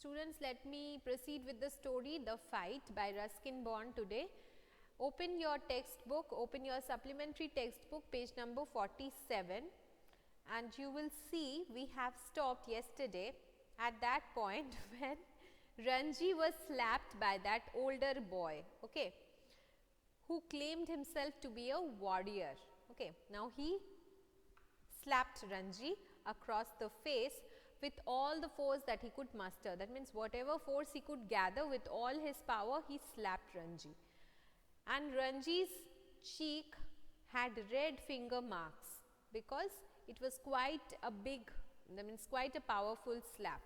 Students, let me proceed with the story The Fight by Ruskin Bond today. Open your textbook, open your supplementary textbook, page number 47, and you will see we have stopped yesterday at that point when Ranji was slapped by that older boy, okay, who claimed himself to be a warrior. Okay. Now, he slapped Ranji across the face with all the force that he could muster. That means, whatever force he could gather with all his power, he slapped Ranji. And Ranji's cheek had red finger marks because it was quite a big, that means quite a powerful slap.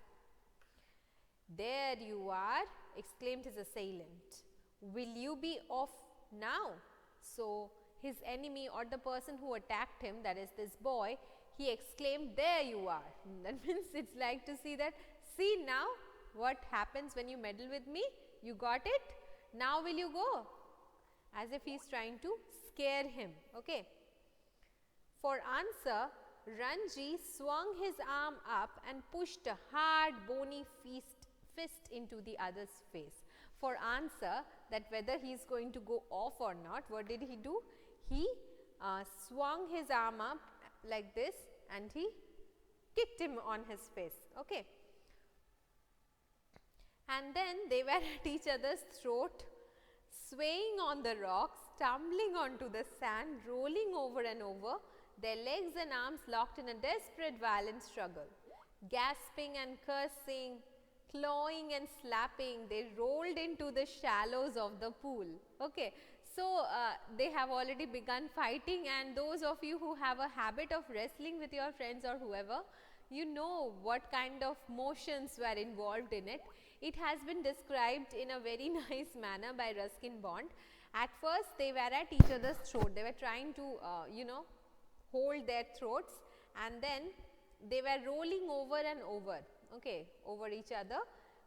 "There you are," exclaimed his assailant. "Will you be off now?" So, his enemy or the person who attacked him, that is this boy, he exclaimed, "There you are." That means it's like to see that, see now what happens when you meddle with me, you got it, now will you go? As if he is trying to scare him. Okay. For answer, Ranji swung his arm up and pushed a hard bony fist into the other's face. For answer, that whether he is going to go off or not, what did he do? He swung his arm up like this and he kicked him on his face. Okay. And then they were at each other's throat, swaying on the rocks, tumbling onto the sand, rolling over and over, their legs and arms locked in a desperate violent struggle. Gasping and cursing, clawing and slapping, they rolled into the shallows of the pool. Okay. So, they have already begun fighting, and those of you who have a habit of wrestling with your friends or whoever, you know what kind of motions were involved in it. It has been described in a very nice manner by Ruskin Bond. At first, they were at each other's throat. They were trying to, hold their throats, and then they were rolling over and over, okay, over each other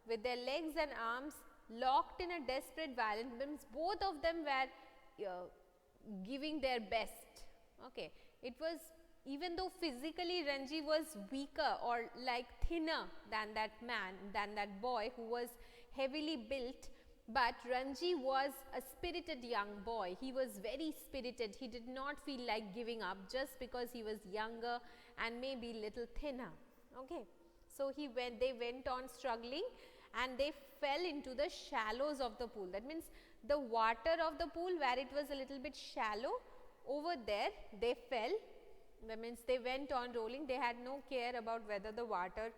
with their legs and arms locked in a desperate violent, means both of them were giving their best. Okay. It was, even though physically Ranji was weaker or like thinner than that man, than that boy who was heavily built, but Ranji was a spirited young boy. He was very spirited. He did not feel like giving up just because he was younger and maybe little thinner. Okay. So, they went on struggling and they fell into the shallows of the pool. That means, the water of the pool where it was a little bit shallow, over there they fell. That means, they went on rolling. They had no care about whether the water,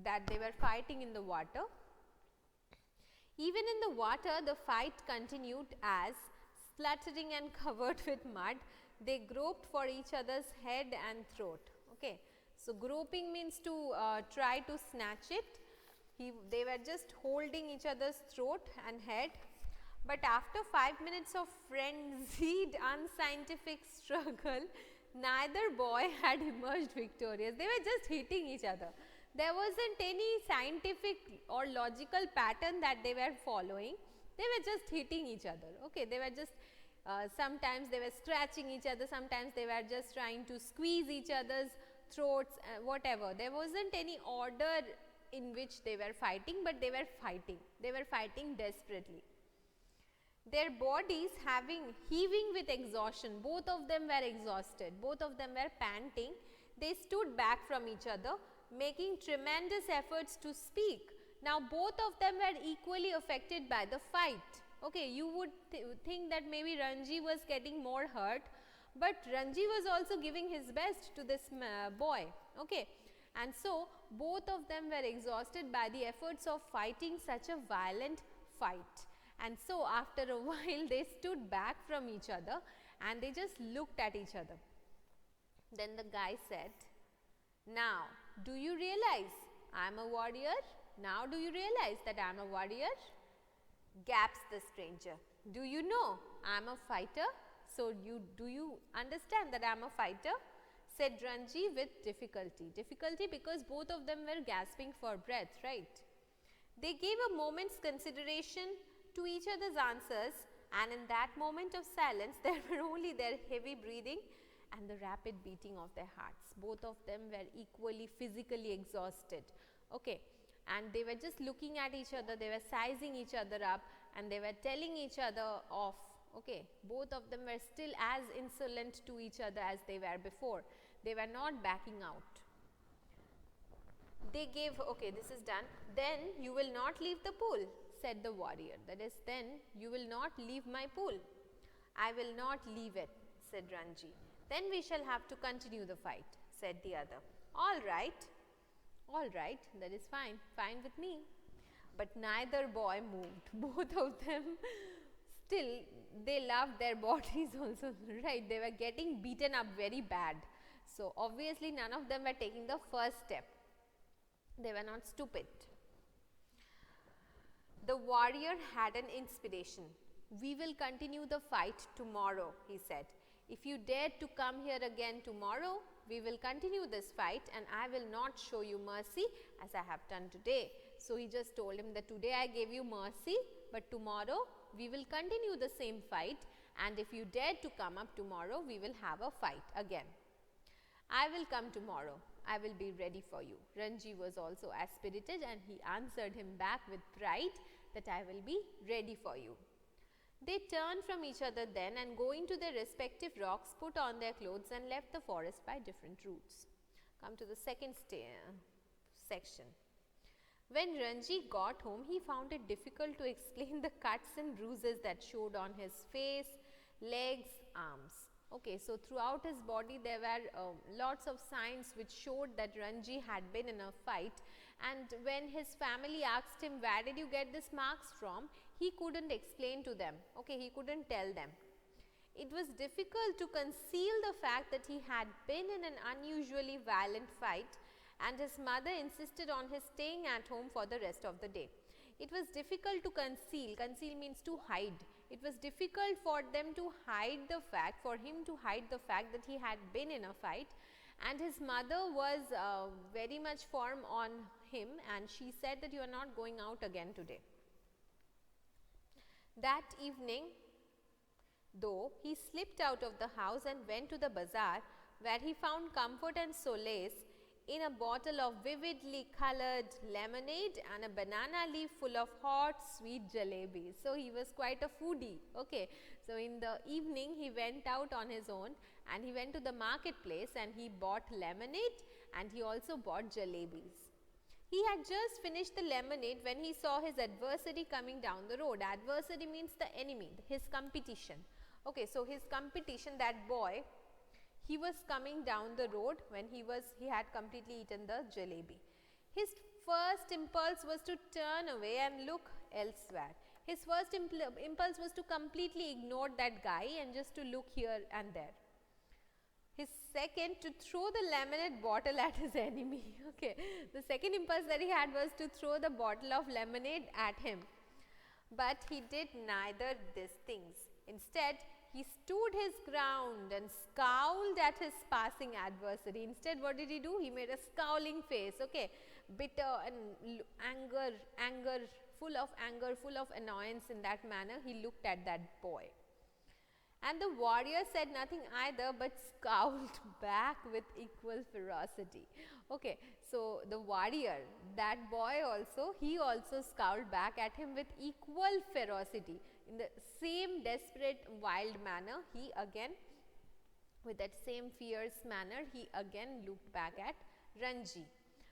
that they were fighting in the water. Even in the water, the fight continued as, spluttering and covered with mud, they groped for each other's head and throat. Okay. So, groping means to try to snatch it. They were just holding each other's throat and head. But after 5 minutes of frenzied, unscientific struggle, neither boy had emerged victorious. They were just hitting each other. There wasn't any scientific or logical pattern that they were following. They were just hitting each other. Okay. They were just, sometimes they were scratching each other, sometimes they were just trying to squeeze each other's throats, whatever. There wasn't any order in which they were fighting, but they were fighting. They were fighting desperately. Their bodies heaving with exhaustion, both of them were exhausted, both of them were panting. They stood back from each other, making tremendous efforts to speak. Now, both of them were equally affected by the fight. Okay, you would think that maybe Ranji was getting more hurt, but Ranji was also giving his best to this boy. Okay. And so, both of them were exhausted by the efforts of fighting such a violent fight. And so, after a while, they stood back from each other and they just looked at each other. Then the guy said, "Now, do you realize I am a warrior? Now, do you realize that I am a warrior?" Gasped the stranger. "Do you know I am a fighter? So, do you understand that I am a fighter?" said Ranji with difficulty. Difficulty because both of them were gasping for breath, right? They gave a moment's consideration to each other's answers, and in that moment of silence, there were only their heavy breathing and the rapid beating of their hearts. Both of them were equally physically exhausted. Okay, and they were just looking at each other, they were sizing each other up, and they were telling each other off. Okay, both of them were still as insolent to each other as they were before. They were not backing out. They gave, okay, this is done. Then you will not leave the pool, said the warrior. That is, then you will not leave my pool. I will not leave it, said Ranji. Then we shall have to continue the fight, said the other. All right, that is fine, fine with me. But neither boy moved. Both of them, still, they loved their bodies also, right? They were getting beaten up very bad. So obviously none of them were taking the first step. They were not stupid. The warrior had an inspiration. We will continue the fight tomorrow, he said. If you dare to come here again tomorrow, we will continue this fight and I will not show you mercy as I have done today. So he just told him that today I gave you mercy, but tomorrow we will continue the same fight, and if you dare to come up tomorrow, we will have a fight again. I will come tomorrow. I will be ready for you. Ranji was also as spirited, and he answered him back with pride that I will be ready for you. They turned from each other then, and going to their respective rocks, put on their clothes and left the forest by different routes. Come to the second section. When Ranji got home, he found it difficult to explain the cuts and bruises that showed on his face, legs, arms. Okay, so throughout his body there were lots of signs which showed that Ranji had been in a fight, and when his family asked him, where did you get these marks from, he couldn't explain to them. Okay, he couldn't tell them. It was difficult to conceal the fact that he had been in an unusually violent fight, and his mother insisted on his staying at home for the rest of the day. It was difficult to conceal. Conceal means to hide. It was difficult for them to hide the fact, for him to hide the fact that he had been in a fight, and his mother was very much firm on him, and she said that you are not going out again today. That evening, though, he slipped out of the house and went to the bazaar, where he found comfort and solace in a bottle of vividly colored lemonade and a banana leaf full of hot sweet jalebis. So he was quite a foodie. Okay, so in the evening he went out on his own and he went to the marketplace and he bought lemonade and he also bought jalebis. He had just finished the lemonade when he saw his adversary coming down the road. Adversary means the enemy, his competition. Okay, so his competition, that boy, he was coming down the road when he had completely eaten the jalebi. His first impulse was to turn away and look elsewhere. His first impulse was to completely ignore that guy and just to look here and there. His second, to throw the lemonade bottle at his enemy. Okay, the second impulse that he had was to throw the bottle of lemonade at him. But he did neither these things. Instead, he stood his ground and scowled at his passing adversary. Instead, what did he do? He made a scowling face, okay, bitter and anger, full of annoyance. In that manner, he looked at that boy. And the warrior said nothing either, but scowled back with equal ferocity. Okay, so the warrior, that boy also, he also scowled back at him with equal ferocity. In the same desperate, wild manner, he again, with that same fierce manner, he again looked back at Ranji.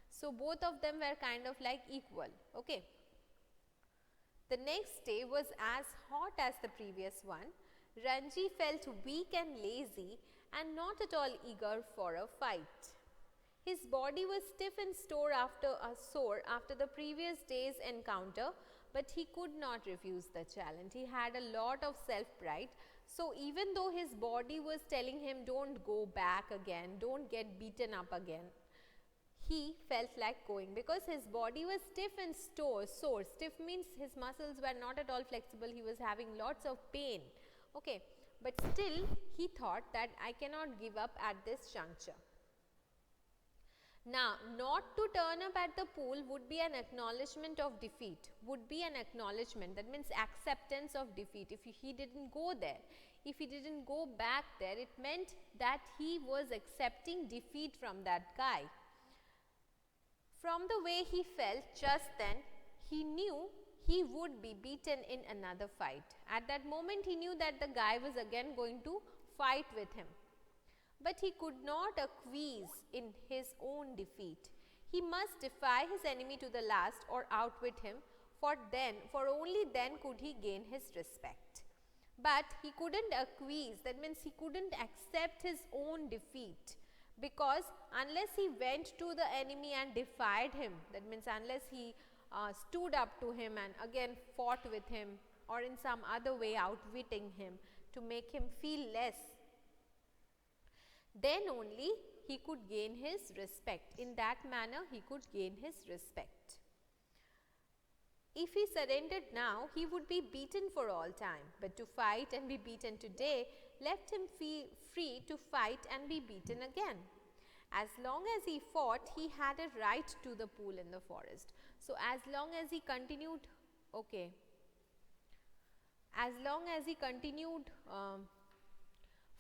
So both of them were kind of like equal. Okay. The next day was as hot as the previous one. Ranji felt weak and lazy and not at all eager for a fight. His body was stiff and sore after the previous day's encounter, but he could not refuse the challenge. He had a lot of self-pride. So even though his body was telling him, don't go back again, don't get beaten up again, he felt like going because his body was stiff and sore. Stiff means his muscles were not at all flexible. He was having lots of pain. Okay, but still he thought that I cannot give up at this juncture. Now, not to turn up at the pool would be an acknowledgement of defeat, would be an acknowledgement, that means acceptance of defeat. If he didn't go there, if he didn't go back there, it meant that he was accepting defeat from that guy. From the way he felt just then, he knew he would be beaten in another fight. At that moment, he knew that the guy was again going to fight with him. But he could not acquiesce in his own defeat. He must defy his enemy to the last or outwit him, for only then could he gain his respect. But he couldn't acquiesce, that means he couldn't accept his own defeat, because unless he went to the enemy and defied him, that means unless he stood up to him and again fought with him, or in some other way outwitting him to make him feel less, then only he could gain his respect. In that manner, he could gain his respect. If he surrendered now, he would be beaten for all time, but to fight and be beaten today left him free to fight and be beaten again. As long as he fought, he had a right to the pool in the forest. So, as long as he continued,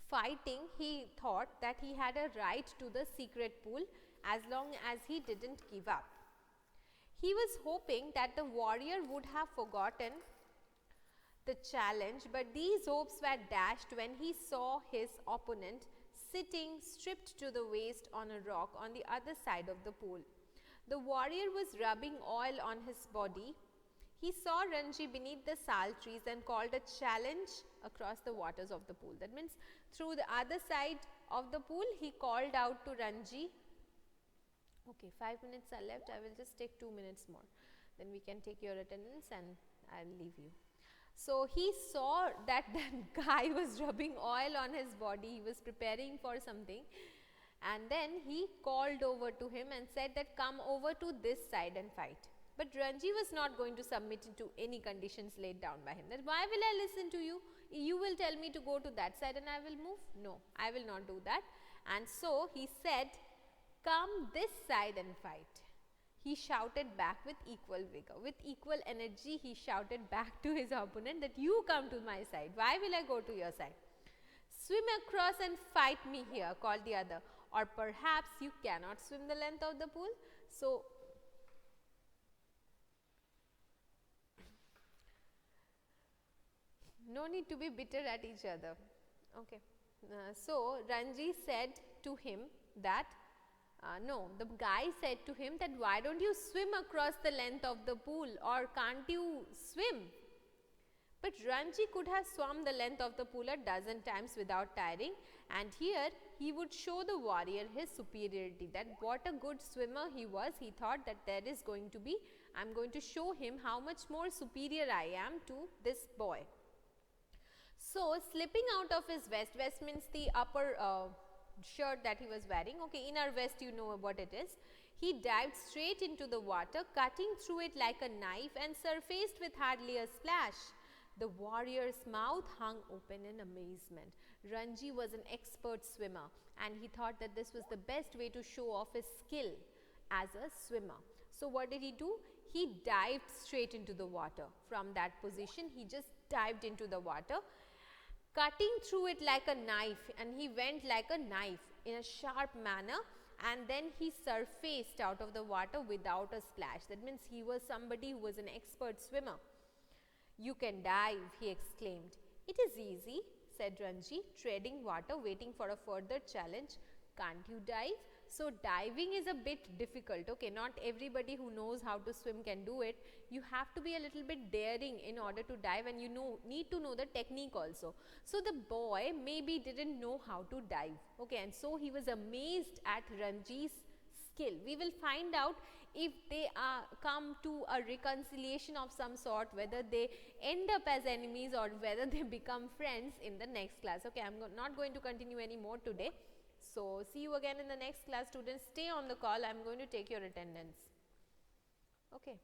fighting, he thought that he had a right to the secret pool as long as he didn't give up. He was hoping that the warrior would have forgotten the challenge, but these hopes were dashed when he saw his opponent sitting stripped to the waist on a rock on the other side of the pool. The warrior was rubbing oil on his body. He saw Ranji beneath the sal trees and called a challenge across the waters of the pool. That means through the other side of the pool, he called out to Ranji. Okay, 5 minutes are left. I will just take 2 minutes more. Then we can take your attendance and I will leave you. So, he saw that guy was rubbing oil on his body. He was preparing for something. And then he called over to him and said that come over to this side and fight. But Ranji was not going to submit to any conditions laid down by him. That why will I listen to you? You will tell me to go to that side and I will move? No, I will not do that. And so he said, come this side and fight. He shouted back with equal vigor. With equal energy, he shouted back to his opponent that you come to my side. Why will I go to your side? Swim across and fight me here, called the other. Or perhaps you cannot swim the length of the pool. So, no need to be bitter at each other. Okay. So, Ranji said to him that, the guy said to him that why don't you swim across the length of the pool, or can't you swim? But Ranji could have swum the length of the pool a dozen times without tiring, and here he would show the warrior his superiority, that what a good swimmer he was. He thought that I am going to show him how much more superior I am to this boy. So, slipping out of his vest means the upper shirt that he was wearing, inner vest, you know what it is. He dived straight into the water, cutting through it like a knife and surfaced with hardly a splash. The warrior's mouth hung open in amazement. Ranji was an expert swimmer and he thought that this was the best way to show off his skill as a swimmer. So, what did he do? He dived straight into the water. From that position, he just dived into the water, cutting through it like a knife, and he went like a knife in a sharp manner, and then he surfaced out of the water without a splash. That means he was somebody who was an expert swimmer. You can dive, he exclaimed. It is easy, said Ranji, treading water, waiting for a further challenge. Can't you dive? So, diving is a bit difficult, not everybody who knows how to swim can do it. You have to be a little bit daring in order to dive, and you need to know the technique also. So, the boy maybe didn't know how to dive, and so he was amazed at Ranji's skill. We will find out if they come to a reconciliation of some sort, whether they end up as enemies or whether they become friends in the next class. I am not going to continue any more today. So, see you again in the next class, students. Stay on the call. I am going to take your attendance. Okay.